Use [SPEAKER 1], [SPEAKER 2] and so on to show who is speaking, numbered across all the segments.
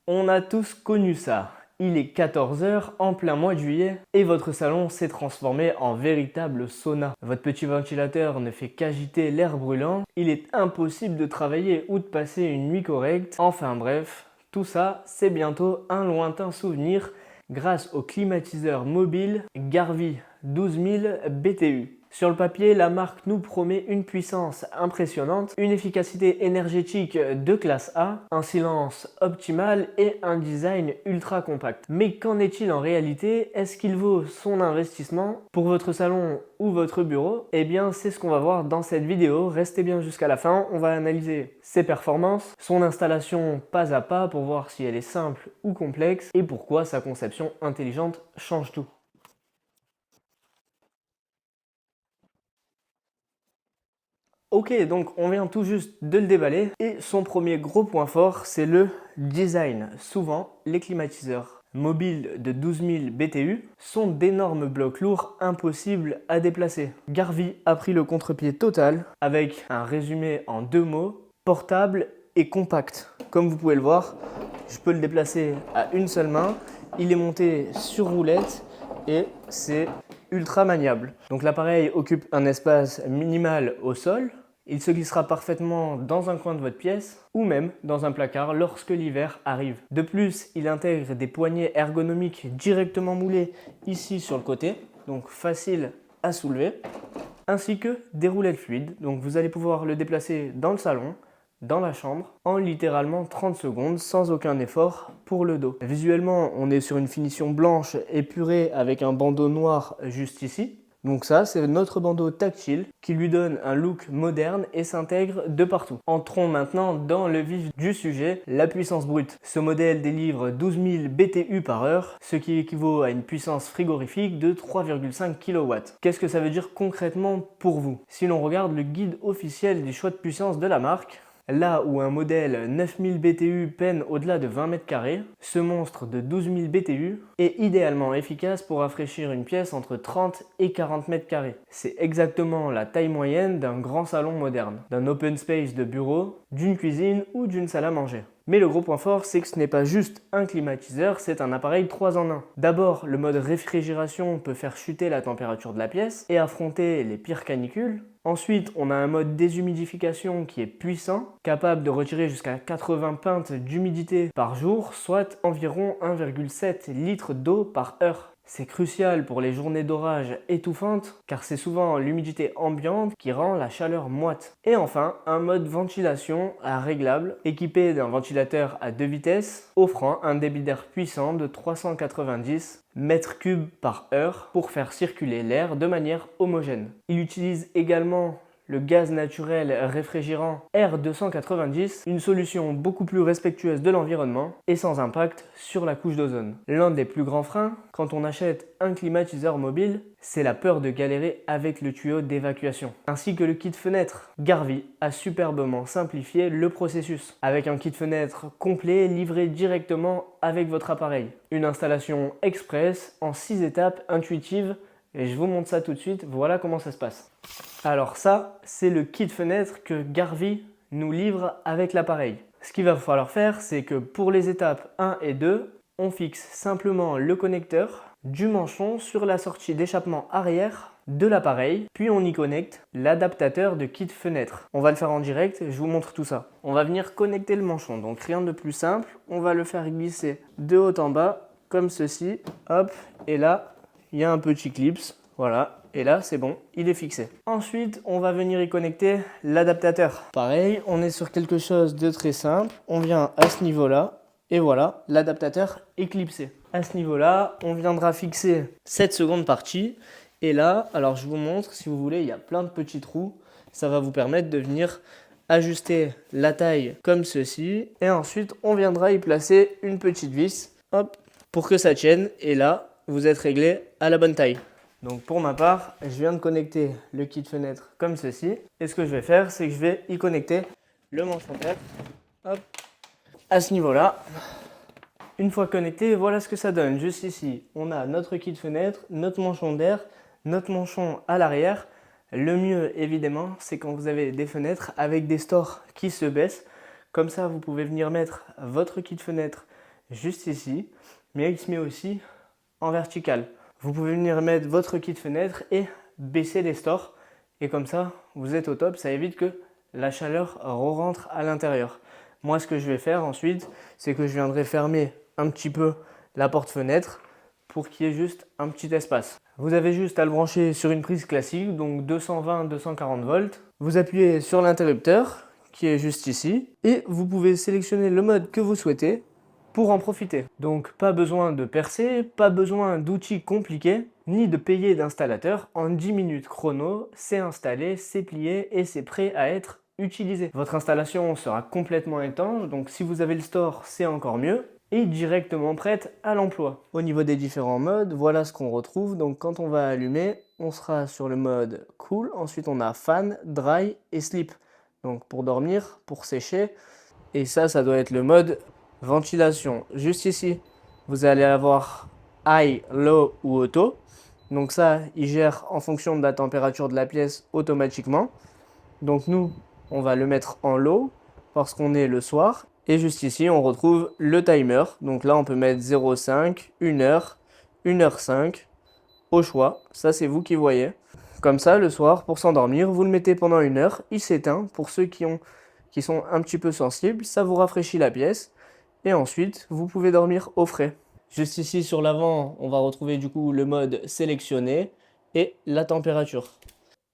[SPEAKER 1] On a tous connu ça. Il est 14 heures en plein mois de juillet et votre salon s'est transformé en véritable sauna. Votre petit ventilateur ne fait qu'agiter l'air brûlant. Il est impossible de travailler ou de passer une nuit correcte. Enfin bref, tout ça, c'est bientôt un lointain souvenir grâce au climatiseur mobile Garvey 12000 BTU. Sur le papier, la marque nous promet une puissance impressionnante, une efficacité énergétique de classe A, un silence optimal et un design ultra compact. Mais qu'en est-il en réalité? Est-ce qu'il vaut son investissement pour votre salon ou votre bureau? Eh bien, c'est ce qu'on va voir dans cette vidéo. Restez bien jusqu'à la fin, on va analyser ses performances, son installation pas à pas pour voir si elle est simple ou complexe et pourquoi sa conception intelligente change tout. Ok, donc on vient tout juste de le déballer et son premier gros point fort, c'est le design. Souvent, les climatiseurs mobiles de 12000 BTU sont d'énormes blocs lourds impossibles à déplacer. Garvey a pris le contre-pied total avec un résumé en 2 mots, portable et compact. Comme vous pouvez le voir, je peux le déplacer à une seule main. Il est monté sur roulette et c'est ultra maniable. Donc l'appareil occupe un espace minimal au sol. Il se glissera parfaitement dans un coin de votre pièce ou même dans un placard lorsque l'hiver arrive. De plus, il intègre des poignées ergonomiques directement moulées ici sur le côté, donc facile à soulever, ainsi que des roulettes fluides. Donc vous allez pouvoir le déplacer dans le salon, dans la chambre, en littéralement 30 secondes sans aucun effort pour le dos. Visuellement, on est sur une finition blanche épurée avec un bandeau noir juste ici. Donc ça, c'est notre bandeau tactile qui lui donne un look moderne et s'intègre de partout. Entrons maintenant dans le vif du sujet, la puissance brute. Ce modèle délivre 12000 BTU par heure, ce qui équivaut à une puissance frigorifique de 3,5 kW. Qu'est-ce que ça veut dire concrètement pour vous? Si l'on regarde le guide officiel du choix de puissance de la marque, là où un modèle 9000 BTU peine au-delà de 20 mètres carrés, ce monstre de 12000 BTU est idéalement efficace pour rafraîchir une pièce entre 30 et 40 mètres carrés. C'est exactement la taille moyenne d'un grand salon moderne, d'un open space de bureau, d'une cuisine ou d'une salle à manger. Mais le gros point fort, c'est que ce n'est pas juste un climatiseur, c'est un appareil 3 en 1. D'abord, le mode réfrigération peut faire chuter la température de la pièce et affronter les pires canicules. Ensuite, on a un mode déshumidification qui est puissant, capable de retirer jusqu'à 80 pintes d'humidité par jour, soit environ 1,7 litres d'eau par heure. C'est crucial pour les journées d'orage étouffantes car c'est souvent l'humidité ambiante qui rend la chaleur moite. Et enfin, un mode ventilation réglable équipé d'un ventilateur à 2 vitesses offrant un débit d'air puissant de 390 mètres cubes par heure pour faire circuler l'air de manière homogène. Il utilise également le gaz naturel réfrigérant R290, une solution beaucoup plus respectueuse de l'environnement et sans impact sur la couche d'ozone. L'un des plus grands freins quand on achète un climatiseur mobile, c'est la peur de galérer avec le tuyau d'évacuation, ainsi que le kit fenêtre. Garvey a superbement simplifié le processus, avec un kit fenêtre complet livré directement avec votre appareil. Une installation express en 6 étapes intuitives. Et je vous montre ça tout de suite, voilà comment ça se passe. Alors ça, c'est le kit fenêtre que Garvey nous livre avec l'appareil. Ce qu'il va falloir faire, c'est que pour les étapes 1 et 2, on fixe simplement le connecteur du manchon sur la sortie d'échappement arrière de l'appareil, puis on y connecte l'adaptateur de kit fenêtre. On va le faire en direct, je vous montre tout ça. On va venir connecter le manchon, donc rien de plus simple, on va le faire glisser de haut en bas, comme ceci, hop, et là, il y a un petit clips, voilà, et là c'est bon, il est fixé. Ensuite, on va venir y connecter l'adaptateur. Pareil, on est sur quelque chose de très simple, on vient à ce niveau-là, et voilà, l'adaptateur est clipsé. À ce niveau-là, on viendra fixer cette seconde partie, et là, alors je vous montre, si vous voulez, il y a plein de petits trous, ça va vous permettre de venir ajuster la taille comme ceci, et ensuite on viendra y placer une petite vis, hop, pour que ça tienne, et là, vous êtes réglé à la bonne taille. Donc pour ma part, je viens de connecter le kit fenêtre comme ceci. Et ce que je vais faire, c'est que je vais y connecter le manchon d'air. Hop, à ce niveau-là. Une fois connecté, voilà ce que ça donne. Juste ici, on a notre kit fenêtre, notre manchon d'air, notre manchon à l'arrière. Le mieux, évidemment, c'est quand vous avez des fenêtres avec des stores qui se baissent. Comme ça, vous pouvez venir mettre votre kit fenêtre juste ici, mais il se met aussi en vertical. Vous pouvez venir mettre votre kit fenêtre et baisser les stores. Et comme ça, vous êtes au top, ça évite que la chaleur rentre à l'intérieur. Moi, ce que je vais faire ensuite, c'est que je viendrai fermer un petit peu la porte-fenêtre pour qu'il y ait juste un petit espace. Vous avez juste à le brancher sur une prise classique, donc 220-240 volts. Vous appuyez sur l'interrupteur qui est juste ici et vous pouvez sélectionner le mode que vous souhaitez pour en profiter. Donc pas besoin de percer, pas besoin d'outils compliqués, ni de payer d'installateur. En 10 minutes chrono, c'est installé, c'est plié et c'est prêt à être utilisé. Votre installation sera complètement étanche, donc si vous avez le store, c'est encore mieux. Et directement prête à l'emploi. Au niveau des différents modes, voilà ce qu'on retrouve. Donc quand on va allumer, on sera sur le mode cool. Ensuite, on a fan, dry et sleep. Donc pour dormir, pour sécher. Et ça doit être le mode ventilation. Juste ici, vous allez avoir high, low ou auto. Donc ça, il gère en fonction de la température de la pièce automatiquement. Donc nous, on va le mettre en low parce qu'on est le soir. Et juste ici, on retrouve le timer. Donc là, on peut mettre 0,5, 1 heure, 1h05 au choix. Ça, c'est vous qui voyez. Comme ça, le soir, pour s'endormir, vous le mettez pendant 1 heure. Il s'éteint. Pour ceux qui sont un petit peu sensibles, ça vous rafraîchit la pièce. Et ensuite, vous pouvez dormir au frais. Juste ici, sur l'avant, on va retrouver du coup le mode sélectionné et la température.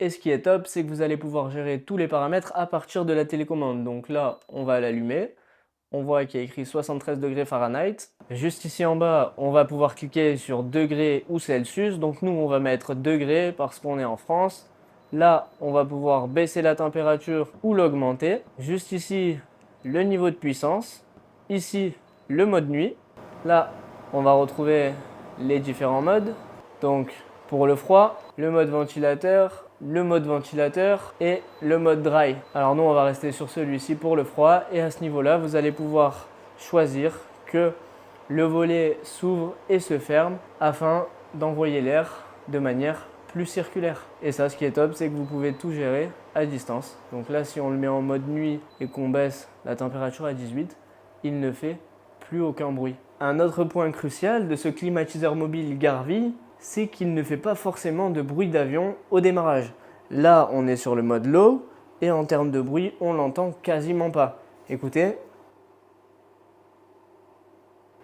[SPEAKER 1] Et ce qui est top, c'est que vous allez pouvoir gérer tous les paramètres à partir de la télécommande. Donc là, on va l'allumer. On voit qu'il y a écrit 73 degrés Fahrenheit. Juste ici en bas, on va pouvoir cliquer sur degrés ou Celsius. Donc nous, on va mettre degrés parce qu'on est en France. Là, on va pouvoir baisser la température ou l'augmenter. Juste ici, le niveau de puissance. Ici, le mode nuit. Là, on va retrouver les différents modes. Donc, pour le froid, le mode ventilateur et le mode dry. Alors nous, on va rester sur celui-ci pour le froid et à ce niveau-là, vous allez pouvoir choisir que le volet s'ouvre et se ferme afin d'envoyer l'air de manière plus circulaire. Et ça, ce qui est top, c'est que vous pouvez tout gérer à distance. Donc là, si on le met en mode nuit et qu'on baisse la température à 18, il ne fait plus aucun bruit. Un autre point crucial de ce climatiseur mobile Garvey, c'est qu'il ne fait pas forcément de bruit d'avion au démarrage. Là, on est sur le mode low et en termes de bruit, on l'entend quasiment pas. Écoutez,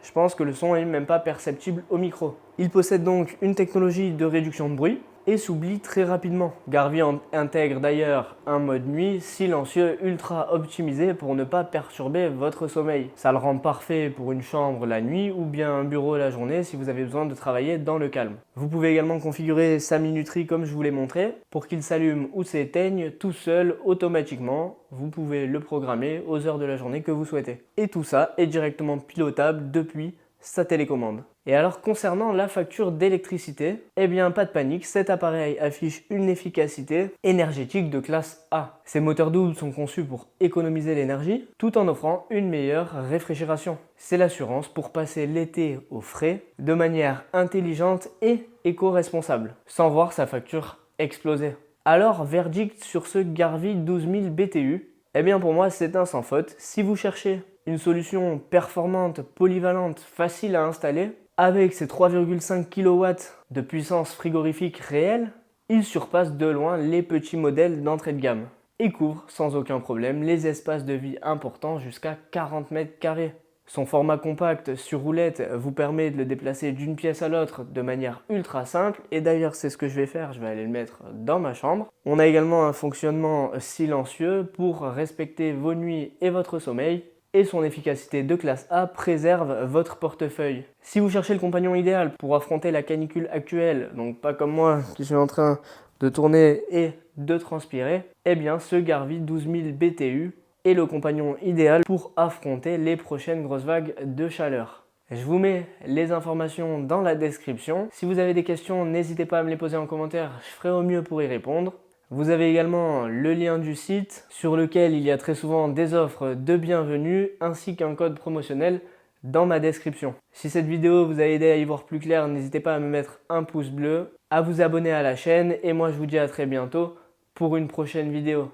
[SPEAKER 1] je pense que le son n'est même pas perceptible au micro. Il possède donc une technologie de réduction de bruit et s'oublie très rapidement. Garvey intègre d'ailleurs un mode nuit silencieux ultra optimisé pour ne pas perturber votre sommeil. Ça le rend parfait pour une chambre la nuit ou bien un bureau la journée si vous avez besoin de travailler dans le calme. Vous pouvez également configurer sa minuterie comme je vous l'ai montré pour qu'il s'allume ou s'éteigne tout seul automatiquement. Vous pouvez le programmer aux heures de la journée que vous souhaitez. Et tout ça est directement pilotable depuis sa télécommande. Et alors concernant la facture d'électricité, eh bien pas de panique, cet appareil affiche une efficacité énergétique de classe A. Ces moteurs doubles sont conçus pour économiser l'énergie tout en offrant une meilleure réfrigération. C'est l'assurance pour passer l'été au frais de manière intelligente et éco-responsable, sans voir sa facture exploser. Alors verdict sur ce Garvey 12000 BTU, eh bien pour moi c'est un sans faute. Si vous cherchez une solution performante, polyvalente, facile à installer, avec ses 3,5 kW de puissance frigorifique réelle, il surpasse de loin les petits modèles d'entrée de gamme et couvre sans aucun problème les espaces de vie importants jusqu'à 40 mètres carrés. Son format compact sur roulette vous permet de le déplacer d'une pièce à l'autre de manière ultra simple et d'ailleurs c'est ce que je vais faire, je vais aller le mettre dans ma chambre. On a également un fonctionnement silencieux pour respecter vos nuits et votre sommeil. Et son efficacité de classe A préserve votre portefeuille. Si vous cherchez le compagnon idéal pour affronter la canicule actuelle, donc pas comme moi qui suis en train de tourner et de transpirer, eh bien ce Garvey 12000 BTU est le compagnon idéal pour affronter les prochaines grosses vagues de chaleur. Je vous mets les informations dans la description. Si vous avez des questions, n'hésitez pas à me les poser en commentaire, je ferai au mieux pour y répondre. Vous avez également le lien du site sur lequel il y a très souvent des offres de bienvenue ainsi qu'un code promotionnel dans ma description. Si cette vidéo vous a aidé à y voir plus clair, n'hésitez pas à me mettre un pouce bleu, à vous abonner à la chaîne et moi je vous dis à très bientôt pour une prochaine vidéo.